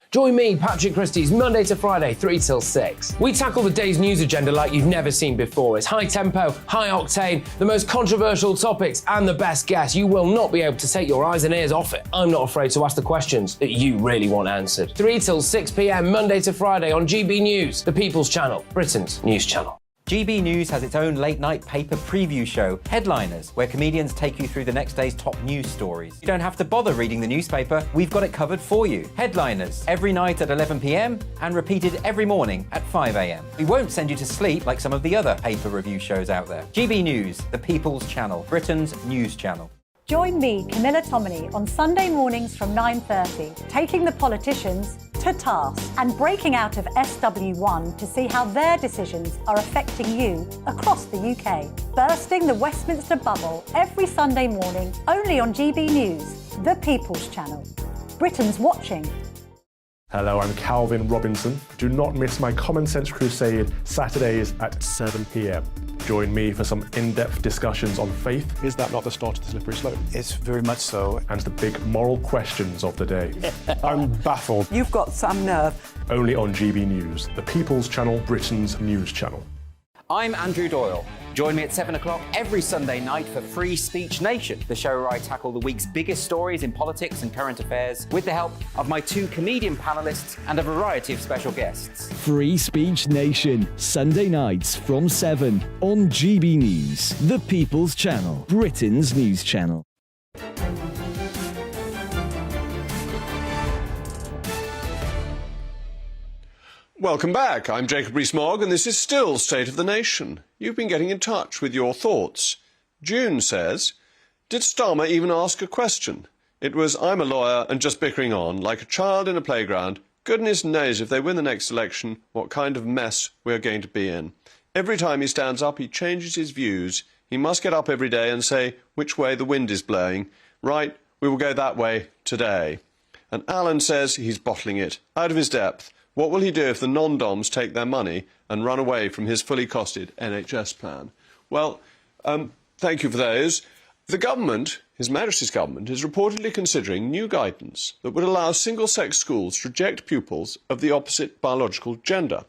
Join me, Patrick Christie's, Monday to Friday, 3 till 6. We tackle the day's news agenda like you've never seen before. It's high tempo, high octane, the most controversial topics, and the best guests. You will not be able to take your eyes and ears off it. I'm not afraid to ask the questions that you really want answered. 3 till 6 p.m, Monday to Friday on GB News, the People's Channel, Britain's news channel. GB News has its own late-night paper preview show, Headliners, where comedians take you through the next day's top news stories. You don't have to bother reading the newspaper, we've got it covered for you. Headliners, every night at 11 p.m, and repeated every morning at 5 a.m. We won't send you to sleep like some of the other paper review shows out there. GB News, the People's Channel, Britain's news channel. Join me, Camilla Tominey, on Sunday mornings from 9:30, taking the politicians to task and breaking out of SW1 to see how their decisions are affecting you across the UK. Bursting the Westminster bubble every Sunday morning, only on GB News, the People's Channel. Britain's watching. Hello, I'm Calvin Robinson. Do not miss my Common Sense Crusade Saturdays at 7 p.m. Join me for some in-depth discussions on faith. Is that not the start of the slippery slope? It's very much so. And the big moral questions of the day. I'm baffled. You've got some nerve. Only on GB News, the People's Channel, Britain's news channel. I'm Andrew Doyle. Join me at 7 o'clock every Sunday night for Free Speech Nation, the show where I tackle the week's biggest stories in politics and current affairs with the help of my 2 comedian panellists and a variety of special guests. Free Speech Nation, Sunday nights from 7 on GB News, the People's Channel, Britain's news channel. Welcome back. I'm Jacob Rees-Mogg, and this is still State of the Nation. You've been getting in touch with your thoughts. June says, did Starmer even ask a question? It was, I'm a lawyer and just bickering on, like a child in a playground. Goodness knows if they win the next election, what kind of mess we're going to be in. Every time he stands up, he changes his views. He must get up every day and say which way the wind is blowing. Right, we will go that way today. And Alan says he's bottling it, out of his depth. What will he do if the non-DOMs take their money and run away from his fully costed NHS plan? Well, thank you for those. The government, His Majesty's government, is reportedly considering new guidance that would allow single-sex schools to reject pupils of the opposite biological gender.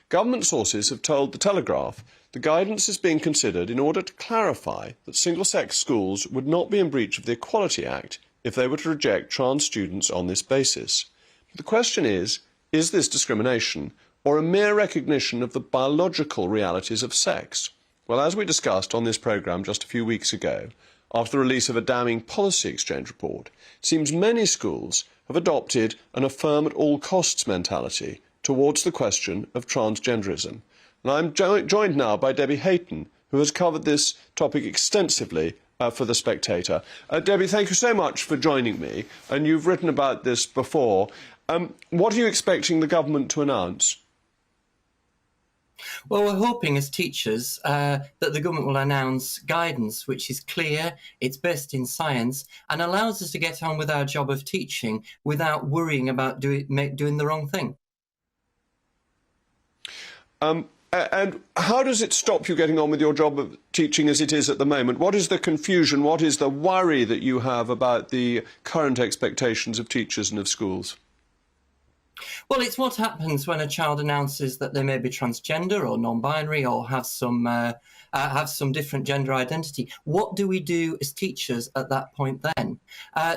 Government sources have told The Telegraph the guidance is being considered in order to clarify that single-sex schools would not be in breach of the Equality Act if they were to reject trans students on this basis. The question is this discrimination or a mere recognition of the biological realities of sex? Well, as we discussed on this programme just a few weeks ago, after the release of a damning policy exchange report, it seems many schools have adopted an affirm at all costs mentality towards the question of transgenderism. And I'm joined now by Debbie Hayton, who has covered this topic extensively for The Spectator. Debbie, thank you so much for joining me, and you've written about this before. What are you expecting the government to announce? Well, we're hoping as teachers that the government will announce guidance which is clear, it's based in science, and allows us to get on with our job of teaching without worrying about doing the wrong thing. And how does it stop you getting on with your job of teaching as it is at the moment? What is the confusion, what is the worry that you have about the current expectations of teachers and of schools? Well, it's what happens when a child announces that they may be transgender or non-binary or have some different gender identity. What do we do as teachers at that point then?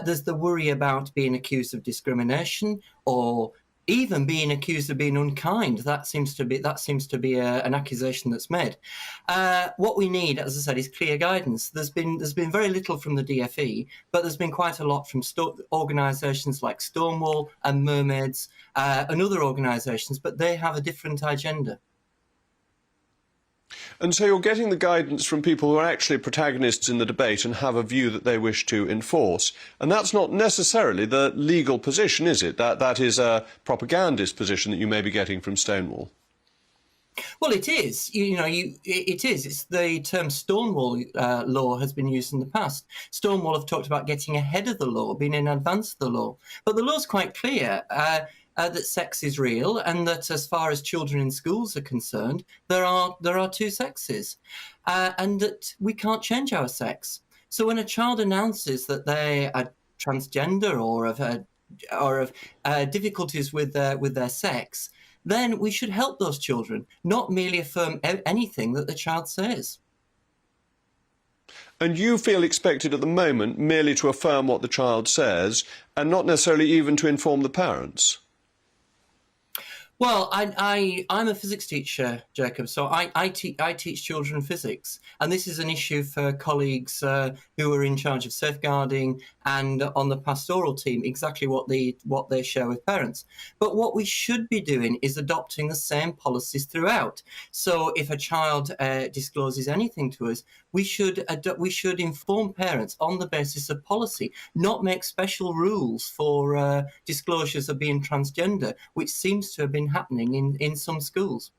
There's the worry about being accused of discrimination or even being accused of being unkind. That seems to be an accusation that's made. What we need, as I said, is clear guidance. There's been very little from the DfE, but there's been quite a lot from organisations like Stonewall and Mermaids and other organisations, but they have a different agenda. And so you're getting the guidance from people who are actually protagonists in the debate and have a view that they wish to enforce. And that's not necessarily the legal position, is it? That is a propagandist position that you may be getting from Stonewall. Well, it is. It is. It's the term Stonewall law has been used in the past. Stonewall have talked about getting ahead of the law, being in advance of the law. But the law's quite clear. That sex is real, and that as far as children in schools are concerned, there are two sexes, and that we can't change our sex. So when a child announces that they are transgender or have difficulties with their sex, then we should help those children, not merely affirm anything that the child says. And you feel expected at the moment merely to affirm what the child says, and not necessarily even to inform the parents? Well, I'm a physics teacher, Jacob, so I teach children physics, and this is an issue for colleagues who are in charge of safeguarding and on the pastoral team, exactly what they share with parents. But what we should be doing is adopting the same policies throughout. So if a child discloses anything to us, we should inform parents on the basis of policy, not make special rules for disclosures of being transgender, which seems to have been happening in some schools.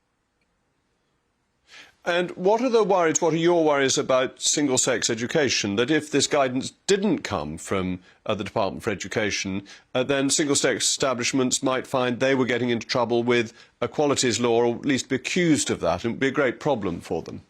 And what are your worries about single-sex education? That if this guidance didn't come from the Department for Education, then single-sex establishments might find they were getting into trouble with equalities law, or at least be accused of that, and it would be a great problem for them.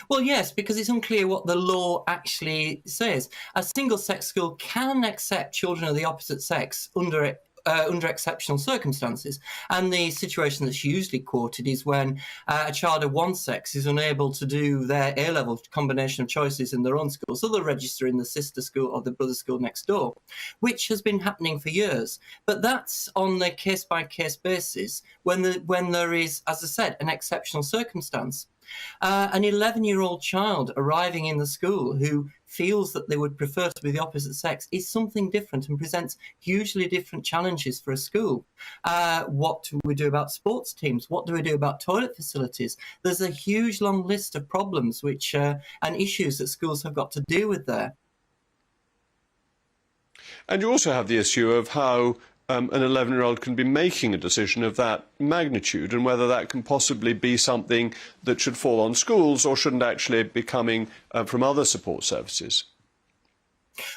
Well, yes, because it's unclear what the law actually says. A single-sex school can accept children of the opposite sex under under exceptional circumstances. And the situation that's usually quoted is when a child of one sex is unable to do their A-level combination of choices in their own school, so they'll register in the sister school or the brother school next door, which has been happening for years. But that's on a case-by-case basis when there is, as I said, an exceptional circumstance. An 11-year-old child arriving in the school who feels that they would prefer to be the opposite sex is something different and presents hugely different challenges for a school. What do we do about sports teams? What do we do about toilet facilities? There's a huge long list of problems which and issues that schools have got to deal with there. And you also have the issue of how an 11-year-old can be making a decision of that magnitude and whether that can possibly be something that should fall on schools or shouldn't actually be coming from other support services.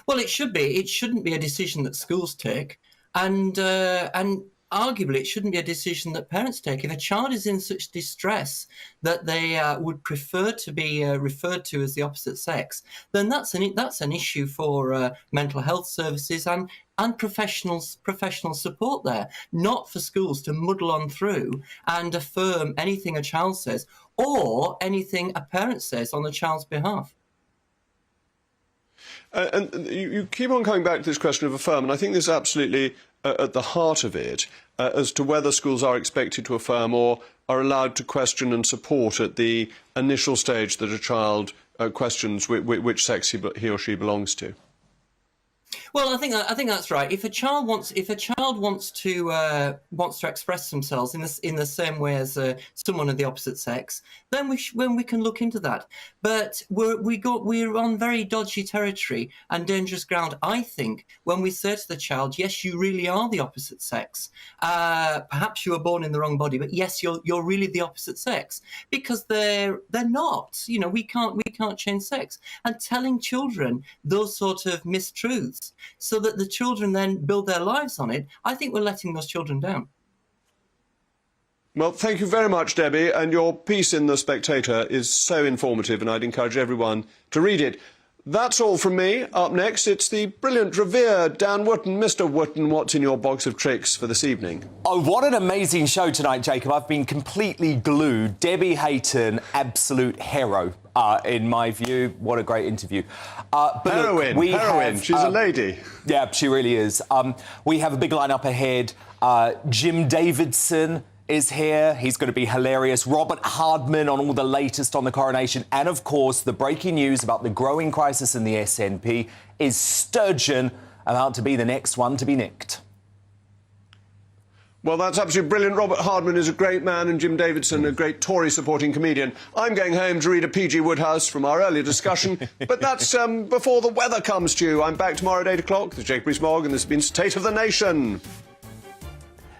Well, it should be. It shouldn't be a decision that schools take, and arguably it shouldn't be a decision that parents take. If a child is in such distress that they would prefer to be referred to as the opposite sex, then that's an issue for mental health services and professional support there, not for schools to muddle on through and affirm anything a child says or anything a parent says on the child's behalf. And you keep on coming back to this question of affirm, and I think this is absolutely at the heart of it, as to whether schools are expected to affirm or are allowed to question and support at the initial stage that a child questions which sex he or she belongs to. Well, I think that's right. If a child wants to express themselves in the same way as someone of the opposite sex, then we can look into that. But we're on very dodgy territory and dangerous ground, I think, when we say to the child, yes, you really are the opposite sex. Perhaps you were born in the wrong body, but yes, you're really the opposite sex, because they're not. You know, we can't change sex. And telling children those sort of mistruths, so that the children then build their lives on it, I think we're letting those children down. Well, thank you very much, Debbie, and your piece in The Spectator is so informative, and I'd encourage everyone to read it. That's all from me. Up next, it's the brilliant, revered Dan Wootton. Mr. Wootton, what's in your box of tricks for this evening? Oh, what an amazing show tonight, Jacob. I've been completely glued. Debbie Hayton, absolute hero, in my view. What a great interview. Heroine. She's a lady. Yeah, she really is. We have a big lineup ahead. Jim Davidson is here. He's going to be hilarious. Robert Hardman on all the latest on the coronation. And, of course, the breaking news about the growing crisis in the SNP. Is Sturgeon about to be the next one to be nicked? Well, that's absolutely brilliant. Robert Hardman is a great man and Jim Davidson a great Tory-supporting comedian. I'm going home to read a P.G. Woodhouse from our earlier discussion, but that's before the weather comes to you. I'm back tomorrow at 8 o'clock. This is Jacob Rees-Mogg, and this has been State of the Nation.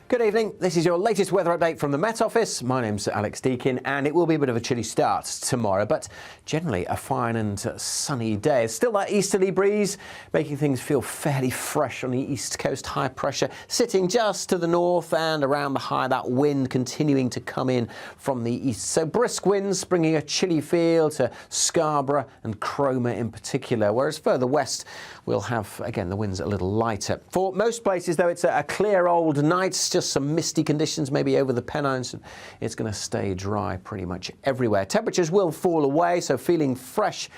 Good evening. This is your latest weather update from the Met Office. My name's Alex Deakin, and it will be a bit of a chilly start tomorrow, but generally a fine and sunny day. Still that easterly breeze, making things feel fairly fresh on the east coast. High pressure sitting just to the north and around the high. That wind continuing to come in from the east. So brisk winds bringing a chilly feel to Scarborough and Cromer in particular, whereas further west we'll have, again, the winds a little lighter. For most places, though, it's a clear old night. Just some misty conditions, maybe over the Pennines. It's going to stay dry pretty much everywhere. Temperatures will fall away, so feeling fresh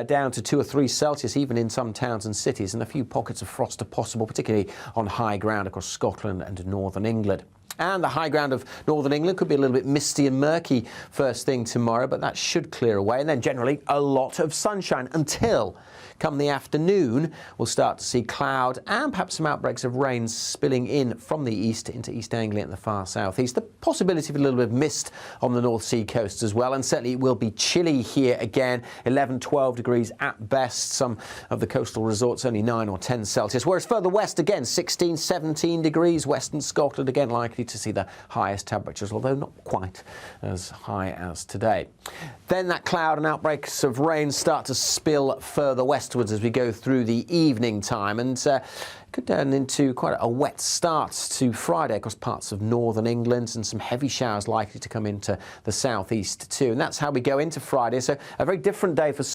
down to 2 or 3 Celsius, even in some towns and cities, and a few pockets of frost are possible, particularly on high ground across Scotland and northern England. And the high ground of northern England could be a little bit misty and murky first thing tomorrow, but that should clear away. And then generally a lot of sunshine until come the afternoon. We'll start to see cloud and perhaps some outbreaks of rain spilling in from the east into East Anglia and the far southeast. The possibility of a little bit of mist on the North Sea coast as well. And certainly it will be chilly here again, 11, 12 degrees at best. Some of the coastal resorts only 9 or 10 Celsius. Whereas further west again, 16, 17 degrees. Western Scotland again likely to see the highest temperatures, although not quite as high as today. Then that cloud and outbreaks of rain start to spill further westwards as we go through the evening time, and could turn into quite a wet start to Friday across parts of northern England, and some heavy showers likely to come into the southeast too. And that's how we go into Friday. So a very different day for